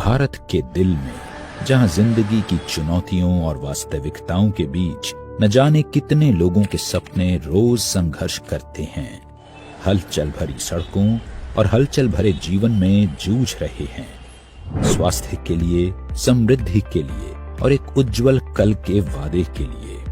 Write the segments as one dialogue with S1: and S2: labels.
S1: भारत के दिल में, जहां जिंदगी की चुनौतियों और वास्तविकताओं के बीच न जाने कितने लोगों के सपने रोज संघर्ष करते हैं, हलचल भरी सड़कों और हलचल भरे जीवन में जूझ रहे हैं, स्वास्थ्य के लिए, समृद्धि के लिए और एक उज्जवल कल के वादे के लिए।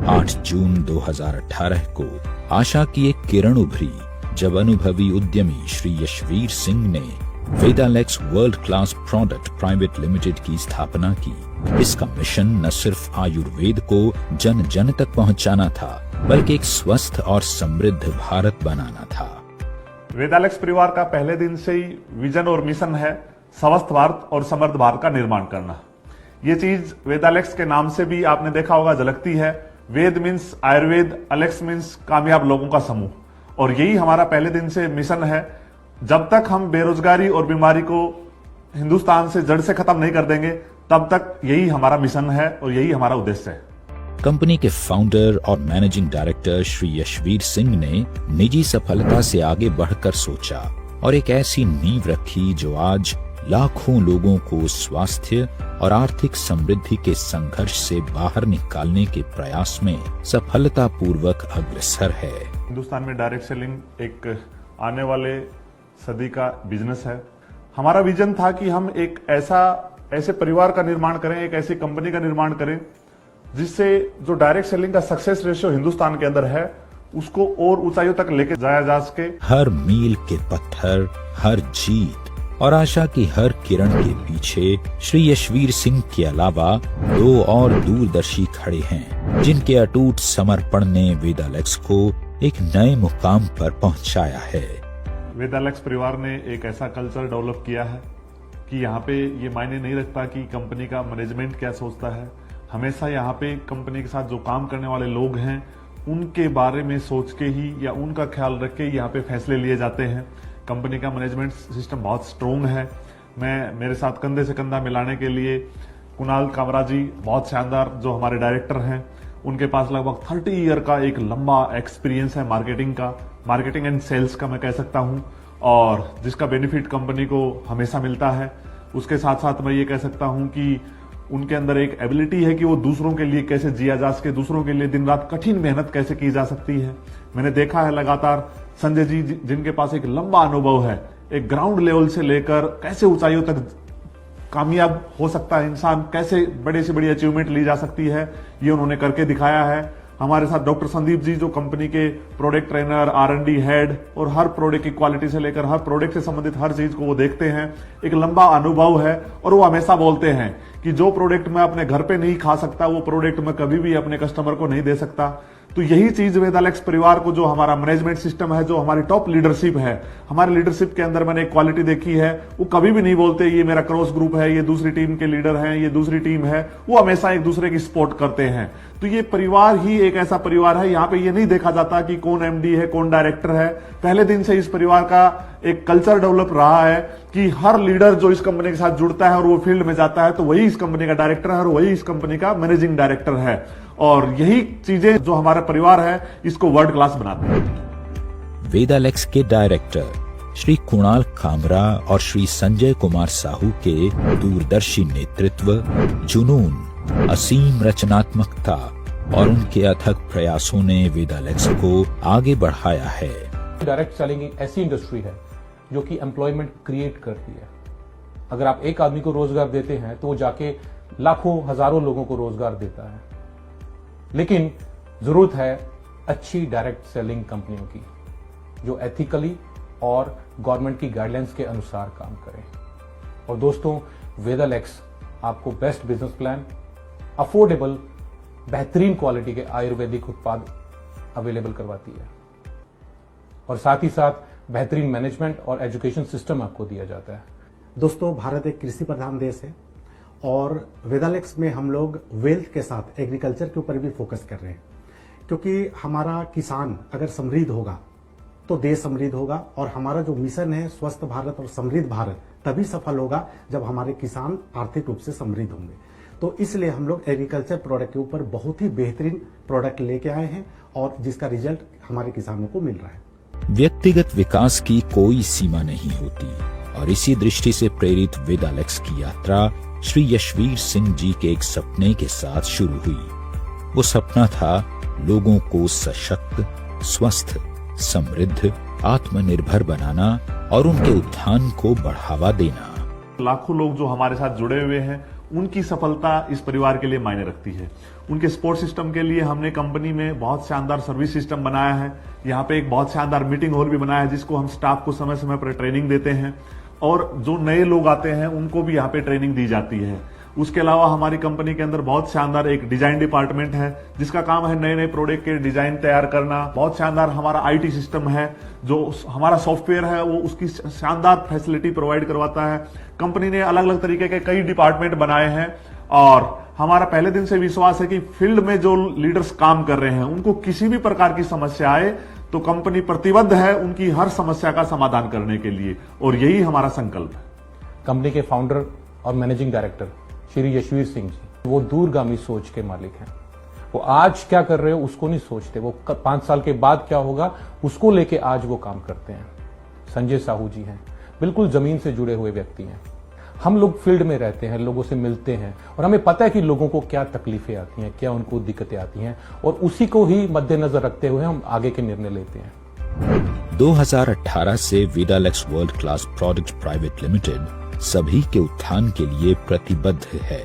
S1: 8 जून 2018 को आशा की एक किरण उभरी जब अनुभवी उद्यमी श्री यशवीर सिंह ने Vedalex world class product private limited की स्थापना की। इसका मिशन न सिर्फ आयुर्वेद को जन जन तक पहुंचाना था, बल्कि एक स्वस्थ और समृद्ध भारत बनाना था।
S2: वेदालेक्स परिवार का पहले दिन से ही विजन और मिशन है स्वस्थ भारत और समृद्ध भारत का निर्माण करना। ये चीज वेदालेक्स के नाम से भी आपने देखा होगा झलकती है। वेद मीन्स आयुर्वेद, अलेक्स मीन्स कामयाब लोगों का समूह, और यही हमारा पहले दिन से मिशन है। जब तक हम बेरोजगारी और बीमारी को हिंदुस्तान से जड़ से खत्म नहीं कर देंगे, तब तक यही हमारा मिशन है और यही हमारा उद्देश्य है।
S1: कंपनी के फाउंडर और मैनेजिंग डायरेक्टर श्री यशवीर सिंह ने निजी सफलता से आगे बढ़कर सोचा और एक ऐसी नींव रखी जो आज लाखों लोगों को स्वास्थ्य और आर्थिक समृद्धि के संघर्ष से बाहर निकालने के प्रयास में सफलतापूर्वक अग्रसर है।
S2: हिंदुस्तान में डायरेक्ट सेलिंग एक आने वाले सदी का बिजनेस है। हमारा विजन था कि हम एक ऐसे परिवार का निर्माण करें, एक ऐसी कंपनी का निर्माण करें जिससे जो डायरेक्ट सेलिंग का सक्सेस रेशियो हिंदुस्तान के अंदर है उसको और ऊंचाइयों तक लेके जाया जा सके।
S1: हर मील के पत्थर, हर जीत और आशा की हर किरण के पीछे श्री यशवीर सिंह के अलावा 2 और दूरदर्शी खड़े हैं, जिनके अटूट समर्पण ने वेदालेक्स को एक नए मुकाम पर पहुंचाया है।
S2: वेदालेक्स परिवार ने एक ऐसा कल्चर डेवलप किया है कि यहाँ पे ये मायने नहीं रखता कि कंपनी का मैनेजमेंट क्या सोचता है। हमेशा यहाँ पे कंपनी के साथ जो काम करने वाले लोग हैं उनके बारे में सोच के ही या उनका ख्याल रख के यहाँ पे फैसले लिए जाते हैं। कंपनी का मैनेजमेंट सिस्टम बहुत स्ट्रोंग है। मेरे साथ कंधे से कंधा मिलाने के लिए कुणाल कामरा जी बहुत शानदार जो हमारे डायरेक्टर हैं, उनके पास लगभग 30 ईयर का एक लंबा एक्सपीरियंस है मार्केटिंग एंड सेल्स का मैं कह सकता हूं, और जिसका बेनिफिट कंपनी को हमेशा मिलता है। उसके साथ साथ मैं ये कह सकता हूं कि उनके अंदर एक एबिलिटी है कि वो दूसरों के लिए कैसे जिया जा सके, दूसरों के लिए दिन रात कठिन मेहनत कैसे की जा सकती है। मैंने देखा है लगातार संजय जी जिनके पास एक लंबा अनुभव है, एक ग्राउंड लेवल से लेकर कैसे ऊंचाइयों तक कामयाब हो सकता है इंसान, कैसे बड़े से बड़ी अचीवमेंट ली जा सकती है, ये उन्होंने करके दिखाया है। हमारे साथ डॉक्टर संदीप जी जो कंपनी के प्रोडक्ट ट्रेनर, R&D हेड और हर प्रोडक्ट की क्वालिटी से लेकर हर प्रोडक्ट से संबंधित हर चीज को वो देखते हैं। एक लंबा अनुभव है और वो हमेशा बोलते हैं कि जो प्रोडक्ट मैं अपने घर पे नहीं खा सकता वो प्रोडक्ट मैं कभी भी अपने कस्टमर को नहीं दे सकता। तो यही चीज वेदालेक्स परिवार को, जो हमारा मैनेजमेंट सिस्टम है, जो हमारी टॉप लीडरशिप है, हमारे लीडरशिप के अंदर मैंने एक क्वालिटी देखी है, वो कभी भी नहीं बोलते ये मेरा क्रॉस ग्रुप है, ये दूसरी टीम के लीडर हैं, ये दूसरी टीम है। वो हमेशा एक दूसरे की सपोर्ट करते हैं। तो ये परिवार ही एक ऐसा परिवार है, यहाँ पे ये नहीं देखा जाता कि कौन MD है, कौन डायरेक्टर है। पहले दिन से इस परिवार का एक कल्चर डेवलप रहा है कि हर लीडर जो इस कंपनी के साथ जुड़ता है और वो फील्ड में जाता है तो वही इस कंपनी का डायरेक्टर है और वही इस कंपनी का मैनेजिंग डायरेक्टर है। और यही चीजें जो हमारा परिवार है इसको वर्ल्ड क्लास बनाते हैं।
S1: वेदालेक्स के डायरेक्टर श्री कुणाल कामरा और श्री संजय कुमार साहू के दूरदर्शी नेतृत्व, जुनून, असीम रचनात्मकता और उनके अथक प्रयासों ने वेदालेक्स को आगे बढ़ाया है।
S3: डायरेक्ट सेलिंग एक ऐसी इंडस्ट्री है जो कि एम्प्लॉयमेंट क्रिएट करती है। अगर आप एक आदमी को रोजगार देते हैं तो वो जाके लाखों हजारों लोगों को रोजगार देता है। लेकिन जरूरत है अच्छी डायरेक्ट सेलिंग कंपनियों की जो एथिकली और गवर्नमेंट की गाइडलाइंस के अनुसार काम करें। और दोस्तों, वेदालेक्स आपको बेस्ट बिजनेस प्लान, अफोर्डेबल, बेहतरीन क्वालिटी के आयुर्वेदिक उत्पाद अवेलेबल करवाती है और साथ ही साथ बेहतरीन मैनेजमेंट और एजुकेशन सिस्टम आपको दिया जाता है।
S4: दोस्तों, भारत एक कृषि प्रधान देश है और वेदालेक्स में हम लोग वेल्थ के साथ एग्रीकल्चर के ऊपर भी फोकस कर रहे हैं, क्योंकि हमारा किसान अगर समृद्ध होगा तो देश समृद्ध होगा। और हमारा जो मिशन है स्वस्थ भारत और समृद्ध भारत तभी सफल होगा जब हमारे किसान आर्थिक रूप से समृद्ध होंगे। तो इसलिए हम लोग एग्रीकल्चर प्रोडक्ट के ऊपर बहुत ही बेहतरीन प्रोडक्ट लेके आए हैं और जिसका रिजल्ट हमारे किसानों को मिल रहा है।
S1: व्यक्तिगत विकास की कोई सीमा नहीं होती, और इसी दृष्टि से प्रेरित वेदालेक्स की यात्रा श्री यशवीर सिंह जी के एक सपने के साथ शुरू हुई। वो सपना था लोगों को सशक्त, स्वस्थ, समृद्ध, आत्मनिर्भर बनाना और उनके उत्थान को बढ़ावा देना।
S2: लाखों लोग जो हमारे साथ जुड़े हुए हैं, उनकी सफलता इस परिवार के लिए मायने रखती है। उनके सपोर्ट सिस्टम के लिए हमने कंपनी में बहुत शानदार सर्विस सिस्टम बनाया है। यहाँ पे एक बहुत शानदार मीटिंग हॉल भी बनाया है, जिसको हम स्टाफ को समय समय पर ट्रेनिंग देते हैं, और जो नए लोग आते हैं उनको भी यहाँ पे ट्रेनिंग दी जाती है। उसके अलावा हमारी कंपनी के अंदर बहुत शानदार एक डिजाइन डिपार्टमेंट है, जिसका काम है नए नए प्रोडक्ट के डिजाइन तैयार करना। बहुत शानदार हमारा आईटी सिस्टम है, जो हमारा सॉफ्टवेयर है वो उसकी शानदार फैसिलिटी प्रोवाइड करवाता है। कंपनी ने अलग अलग तरीके के कई डिपार्टमेंट बनाए हैं, और हमारा पहले दिन से विश्वास है कि फील्ड में जो लीडर्स काम कर रहे हैं उनको किसी भी प्रकार की समस्या आए तो कंपनी प्रतिबद्ध है उनकी हर समस्या का समाधान करने के लिए, और यही हमारा संकल्प है।
S3: कंपनी के फाउंडर और मैनेजिंग डायरेक्टर श्री यशवीर सिंह जी, वो दूरगामी सोच के मालिक हैं। वो आज क्या कर रहे हो उसको नहीं सोचते, वो 5 साल के बाद क्या होगा उसको लेके आज वो काम करते हैं। संजय साहू जी हैं, बिल्कुल जमीन से जुड़े हुए व्यक्ति हैं। हम लोग फील्ड में रहते हैं, लोगों से मिलते हैं, और हमें पता है कि लोगों को क्या तकलीफें आती हैं, क्या उनको दिक्कतें आती हैं, और उसी को ही मद्देनजर रखते हुए हम आगे के निर्णय लेते हैं।
S1: 2018 से Vedalex world class product private limited सभी के उत्थान के लिए प्रतिबद्ध है।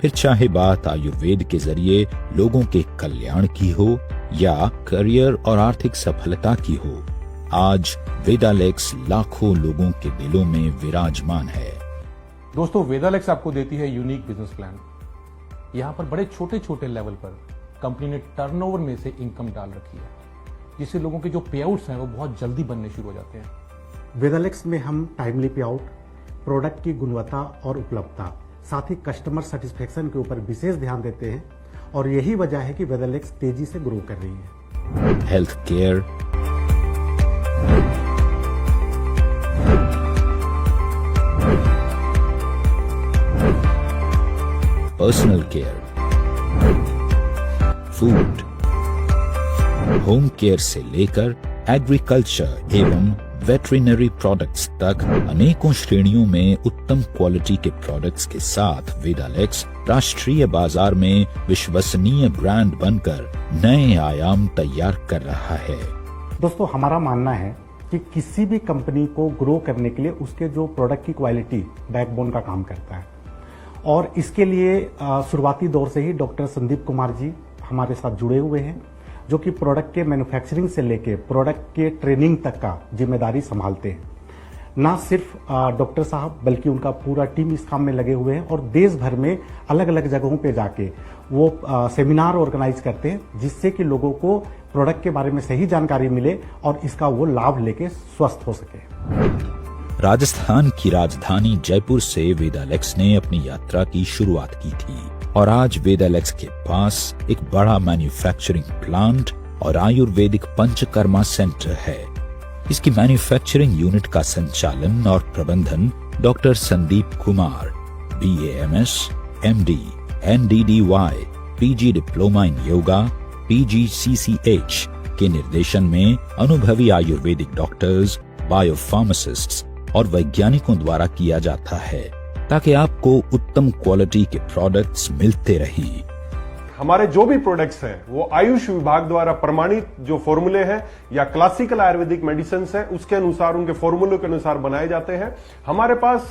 S1: फिर चाहे बात आयुर्वेद के जरिए लोगों के कल्याण की हो या करियर और आर्थिक सफलता की हो, आज वेदालेक्स लाखों लोगों के दिलों में विराजमान है।
S3: दोस्तों, वेदालेक्स आपको देती है यूनिक बिजनेस प्लान। यहां पर बड़े छोटे छोटे लेवल पर कंपनी ने टर्नओवर में से इनकम डाल रखी है, जिससे लोगों के जो पे आउट्स हैं वो बहुत जल्दी बनने शुरू हो जाते हैं।
S4: वेदालेक्स में हम टाइमली पे आउट, प्रोडक्ट की गुणवत्ता और उपलब्धता, साथ ही कस्टमर सेटिस्फेक्शन के ऊपर विशेष ध्यान देते हैं, और यही वजह है कि वेदालेक्स तेजी से ग्रो कर रही है।
S1: Health care, personal care, food, home care से लेकर एग्रीकल्चर एवं वेटरिनरी प्रोडक्ट्स तक अनेकों श्रेणियों में उत्तम क्वालिटी के प्रोडक्ट्स के साथ वेदालेक्स राष्ट्रीय बाजार में विश्वसनीय ब्रांड बनकर नए आयाम तैयार कर रहा है।
S4: दोस्तों, हमारा मानना है कि किसी भी कंपनी को ग्रो करने के लिए उसके जो प्रोडक्ट की क्वालिटी बैकबोन का काम करता है, और इसके लिए शुरुआती दौर से ही डॉक्टर संदीप कुमार जी हमारे साथ जुड़े हुए हैं, जो कि प्रोडक्ट के मैन्युफैक्चरिंग से लेके प्रोडक्ट के ट्रेनिंग तक का जिम्मेदारी संभालते हैं। ना सिर्फ डॉक्टर साहब बल्कि उनका पूरा टीम इस काम में लगे हुए हैं, और देश भर में अलग अलग जगहों पे जाके वो सेमिनार ऑर्गेनाइज करते हैं, जिससे कि लोगों को प्रोडक्ट के बारे में सही जानकारी मिले और इसका वो लाभ लेके स्वस्थ हो सके।
S1: राजस्थान की राजधानी जयपुर से वेदालेक्स ने अपनी यात्रा की शुरुआत की थी, और आज वेदालेक्स के पास एक बड़ा मैन्युफैक्चरिंग प्लांट और आयुर्वेदिक पंचकर्मा सेंटर है। इसकी मैन्युफैक्चरिंग यूनिट का संचालन और प्रबंधन doctor Sandeep Kumar, BAMS, MD, NDDY, PG diploma in yoga, PGCCH के निर्देशन में अनुभवी आयुर्वेदिक डॉक्टर्स, बायोफार्मासिस्ट्स और वैज्ञानिकों द्वारा किया जाता है, ताकि आपको उत्तम क्वालिटी के प्रोडक्ट्स मिलते रहें।
S5: हमारे जो भी प्रोडक्ट्स हैं वो आयुष विभाग द्वारा प्रमाणित जो फॉर्मूले हैं या क्लासिकल आयुर्वेदिक मेडिसिन है उसके अनुसार, उनके फॉर्मूलों के अनुसार बनाए जाते हैं। हमारे पास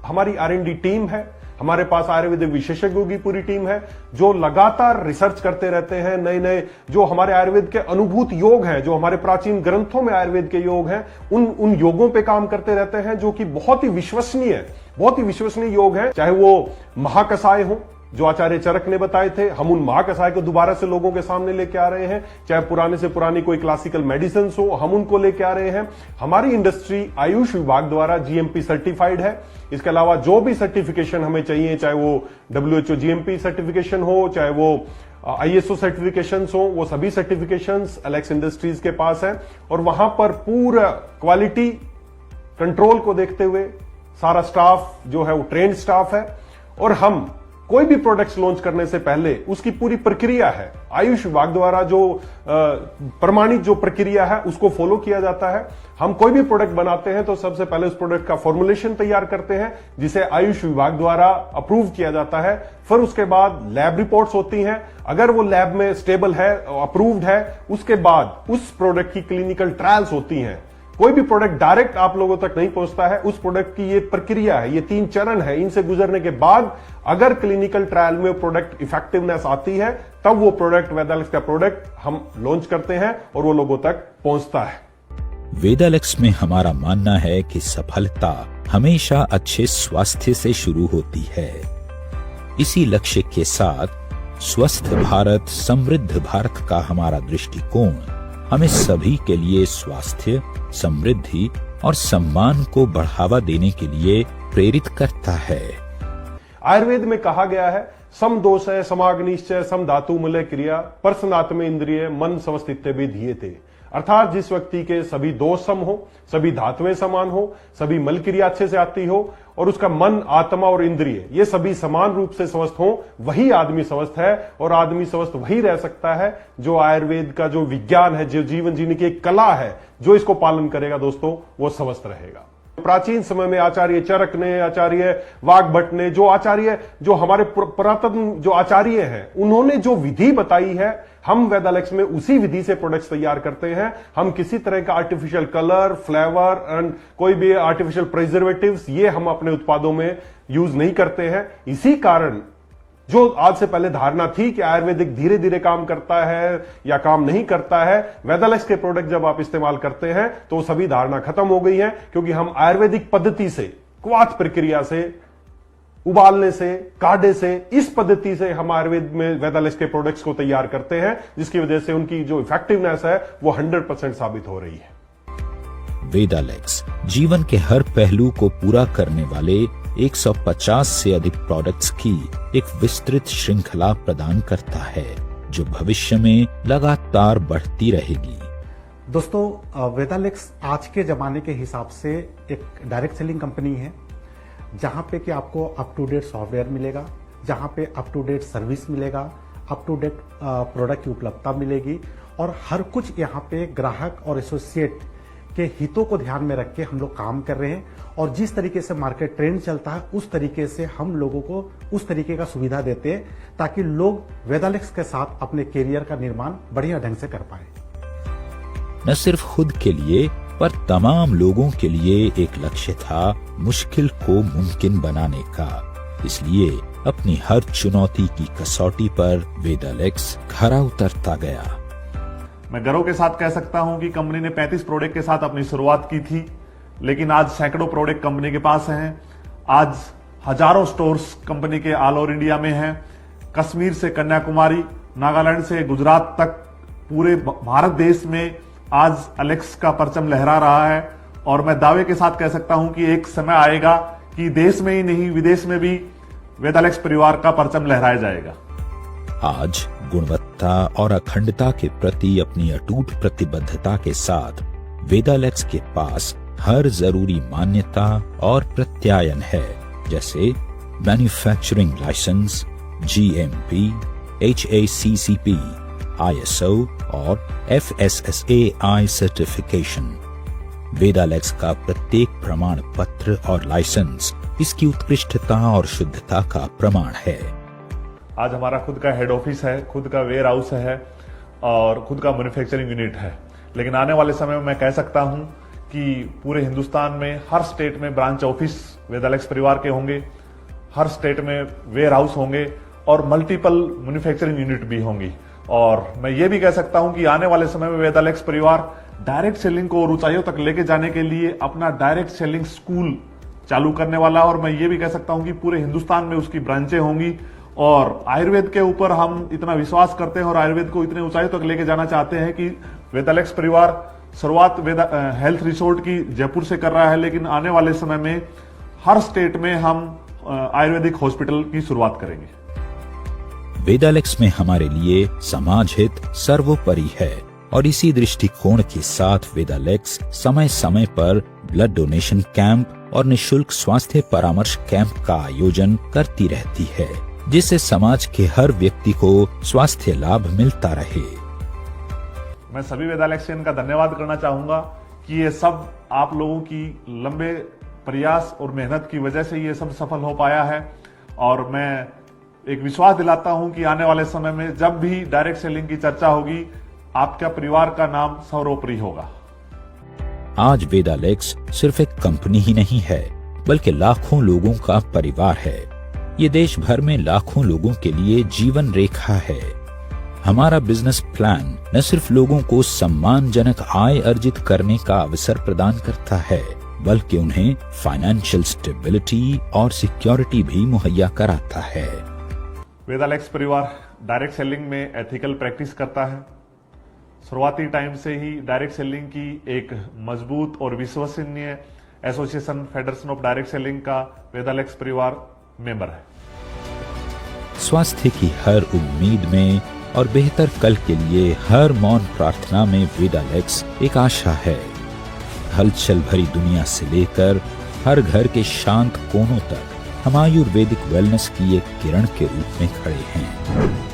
S5: हमारी R&D टीम है, हमारे पास आयुर्वेदिक विशेषज्ञों की पूरी टीम है जो लगातार रिसर्च करते रहते हैं। नए नए जो हमारे आयुर्वेद के अनुभूत योग हैं, जो हमारे प्राचीन ग्रंथों में आयुर्वेद के योग हैं, उन योगों पे काम करते रहते हैं, जो कि बहुत ही विश्वसनीय योग हैं। चाहे वो महाकषाय हो जो आचार्य चरक ने बताए थे, हम उन महाकषाय को दोबारा से लोगों के सामने लेके आ रहे हैं। चाहे पुराने से पुरानी कोई क्लासिकल मेडिसिन हो, हम उनको लेके आ रहे हैं। हमारी इंडस्ट्री आयुष विभाग द्वारा GMP सर्टिफाइड है। इसके अलावा जो भी सर्टिफिकेशन हमें चाहिए, चाहे वो WHO GMP सर्टिफिकेशन हो, चाहे वो ISO सर्टिफिकेशंस हो, वो सभी सर्टिफिकेशंस एलेक्स इंडस्ट्रीज के पास है। और वहां पर पूरा क्वालिटी कंट्रोल को देखते हुए सारा स्टाफ जो है वो ट्रेन्ड स्टाफ है, और हम कोई भी प्रोडक्ट्स लॉन्च करने से पहले उसकी पूरी प्रक्रिया है, आयुष विभाग द्वारा जो प्रमाणित जो प्रक्रिया है उसको फॉलो किया जाता है। हम कोई भी प्रोडक्ट बनाते हैं तो सबसे पहले उस प्रोडक्ट का फॉर्मुलेशन तैयार करते हैं जिसे आयुष विभाग द्वारा अप्रूव किया जाता है। फिर उसके बाद लैब रिपोर्ट्स होती हैं, अगर वो लैब में स्टेबल है, अप्रूव्ड है, उसके बाद उस प्रोडक्ट की क्लिनिकल ट्रायल्स होती हैं। कोई भी प्रोडक्ट डायरेक्ट आप लोगों तक नहीं पहुंचता है, उस प्रोडक्ट की ये प्रक्रिया है, ये 3 चरण है, इनसे गुजरने के बाद अगर क्लिनिकल ट्रायल में प्रोडक्ट इफेक्टिवनेस आती है तब वो प्रोडक्ट वेदालेक्स का प्रोडक्ट हम लॉन्च करते हैं और वो लोगों तक पहुंचता है।
S1: वेदालेक्स में हमारा मानना है कि सफलता हमेशा अच्छे स्वास्थ्य से शुरू होती है। इसी लक्ष्य के साथ स्वस्थ भारत समृद्ध भारत का हमारा दृष्टिकोण हमें सभी के लिए स्वास्थ्य, समृद्धि और सम्मान को बढ़ावा देने के लिए प्रेरित करता है।
S5: आयुर्वेद में कहा गया है, सम दोष है समाग्निश्चय सम धातु मूल्य क्रिया परसनात्म इंद्रिय मन समस्तित्व भी धीये थे। अर्थात जिस व्यक्ति के सभी दोष सम हो, सभी धातुएं समान हो, सभी मल क्रिया अच्छे से आती हो और उसका मन, आत्मा और इंद्रिय ये सभी समान रूप से स्वस्थ हो, वही आदमी स्वस्थ है। और आदमी स्वस्थ वही रह सकता है जो आयुर्वेद का जो विज्ञान है, जो जीवन जीने की एक कला है, जो इसको पालन करेगा दोस्तों वो स्वस्थ रहेगा। प्राचीन समय में आचार्य चरक ने, आचार्य वाग्भट ने, जो हमारे पुरातन जो आचार्य हैं, उन्होंने जो विधि बताई है, हम वेदालेक्स में उसी विधि से प्रोडक्ट्स तैयार करते हैं। हम किसी तरह का आर्टिफिशियल कलर, फ्लेवर एंड कोई भी आर्टिफिशियल प्रिजर्वेटिव्स ये हम अपने उत्पादों में यूज नहीं करते हैं। इसी कारण जो आज से पहले धारणा थी कि आयुर्वेदिक धीरे धीरे काम करता है या काम नहीं करता है, वेदालेक्स के प्रोडक्ट जब आप इस्तेमाल करते हैं तो सभी धारणा खत्म हो गई है, क्योंकि हम आयुर्वेदिक पद्धति से, क्वाथ प्रक्रिया से, उबालने से, काढ़े से, इस पद्धति से हम आयुर्वेद में वेदालेक्स के प्रोडक्ट्स को तैयार करते हैं, जिसकी वजह से उनकी जो इफेक्टिवनेस है वो 100% साबित हो रही है।
S1: वेदालेक्स जीवन के हर पहलू को पूरा करने वाले 150 से अधिक प्रोडक्ट्स की एक विस्तृत श्रृंखला प्रदान करता है, जो भविष्य में लगातार बढ़ती रहेगी।
S4: दोस्तों, वेदालेक्स आज के जमाने के हिसाब से एक डायरेक्ट सेलिंग कंपनी है, जहां पे कि आपको अप टू डेट सॉफ्टवेयर मिलेगा, जहां पे अप टू डेट सर्विस मिलेगा, अप टू डेट प्रोडक्ट की उपलब्धता मिलेगी और हर कुछ यहाँ पे ग्राहक और एसोसिएट के हितों को ध्यान में रख के हम लोग काम कर रहे हैं। और जिस तरीके से मार्केट ट्रेंड चलता है उस तरीके से हम लोगों को उस तरीके का सुविधा देते हैं, ताकि लोग वेदालेक्स के साथ अपने कैरियर का निर्माण बढ़िया ढंग से कर पाए।
S1: न सिर्फ खुद के लिए पर तमाम लोगों के लिए एक लक्ष्य था मुश्किल को मुमकिन बनाने का। इसलिए अपनी हर चुनौती की कसौटी पर वेदालेक्स खरा उतरता गया।
S2: मैं गर्व के साथ कह सकता हूं कि कंपनी ने 35 प्रोडक्ट के साथ अपनी शुरुआत की थी, लेकिन आज सैकड़ों प्रोडक्ट कंपनी के पास हैं। आज हजारों स्टोर्स कंपनी के ऑल ओवर इंडिया में हैं। कश्मीर से कन्याकुमारी, नागालैंड से गुजरात तक पूरे भारत देश में आज एलेक्स का परचम लहरा रहा है। और मैं दावे के साथ कह सकता हूं कि एक समय आएगा कि देश में ही नहीं विदेश में भी वेदालेक्स परिवार का परचम लहराया जाएगा।
S1: आज गुणवत्ता और अखंडता के प्रति अपनी अटूट प्रतिबद्धता के साथ वेदालेक्स के पास हर जरूरी मान्यता और प्रत्यायन है, जैसे manufacturing licence, GMP, HACCP, ISO और FSSAI सर्टिफिकेशन। वेदालेक्स का प्रत्येक प्रमाण पत्र और लाइसेंस इसकी उत्कृष्टता और शुद्धता का प्रमाण है।
S2: आज हमारा खुद का हेड ऑफिस है, खुद का वेयर हाउस है और खुद का मैन्युफैक्चरिंग यूनिट है। लेकिन आने वाले समय में मैं कह सकता हूं कि पूरे हिंदुस्तान में हर स्टेट में ब्रांच ऑफिस वेदालेक्स परिवार के होंगे, हर स्टेट में वेयर हाउस होंगे और मल्टीपल मैन्युफैक्चरिंग यूनिट भी होंगी। और मैं ये भी कह सकता हूं कि आने वाले समय में वेदालेक्स परिवार डायरेक्ट सेलिंग को और ऊंचाइयों तक लेके जाने के लिए अपना डायरेक्ट सेलिंग स्कूल चालू करने वाला। और मैं ये भी कह सकता हूं कि पूरे हिंदुस्तान में उसकी ब्रांचें होंगी। और आयुर्वेद के ऊपर हम इतना विश्वास करते हैं और आयुर्वेद को इतने ऊंचाई तक लेके जाना चाहते हैं कि वेदालेक्स परिवार शुरुआत हेल्थ रिसोर्ट की जयपुर से कर रहा है, लेकिन आने वाले समय में हर स्टेट में हम आयुर्वेदिक हॉस्पिटल की शुरुआत करेंगे।
S1: वेदालेक्स में हमारे लिए समाज हित सर्वोपरि है और इसी दृष्टिकोण के साथ वेदालेक्स समय समय पर ब्लड डोनेशन कैंप और निशुल्क स्वास्थ्य परामर्श कैंप का आयोजन करती रहती है, जिससे समाज के हर व्यक्ति को स्वास्थ्य लाभ मिलता रहे।
S2: मैं सभी वेदालेक्सियन का धन्यवाद करना चाहूंगा कि ये सब आप लोगों की लंबे प्रयास और मेहनत की वजह से ये सब सफल हो पाया है। और मैं एक विश्वास दिलाता हूं कि आने वाले समय में जब भी डायरेक्ट सेलिंग की चर्चा होगी, आपका परिवार का नाम सर्वोपरि होगा।
S1: आज वेदालेक्स सिर्फ एक कंपनी ही नहीं है, बल्कि लाखों लोगों का परिवार है। ये देश भर में लाखों लोगों के लिए जीवन रेखा है। हमारा बिजनेस प्लान न सिर्फ लोगों को सम्मानजनक आय अर्जित करने का अवसर प्रदान करता है, बल्कि उन्हें फाइनेंशियल स्टेबिलिटी और सिक्योरिटी भी मुहैया कराता है।
S2: वेदालेक्स परिवार डायरेक्ट सेलिंग में एथिकल प्रैक्टिस करता है। शुरुआती टाइम से ही डायरेक्ट सेलिंग की एक मजबूत और विश्वसनीय association federation of direct selling का वेदालेक्स परिवार मेंबर है।
S1: स्वास्थ्य की हर उम्मीद में और बेहतर कल के लिए हर मौन प्रार्थना में वेदालेक्स एक आशा है। हलचल भरी दुनिया से लेकर हर घर के शांत कोनों तक हम आयुर्वेदिक वेलनेस की एक किरण के रूप में खड़े हैं।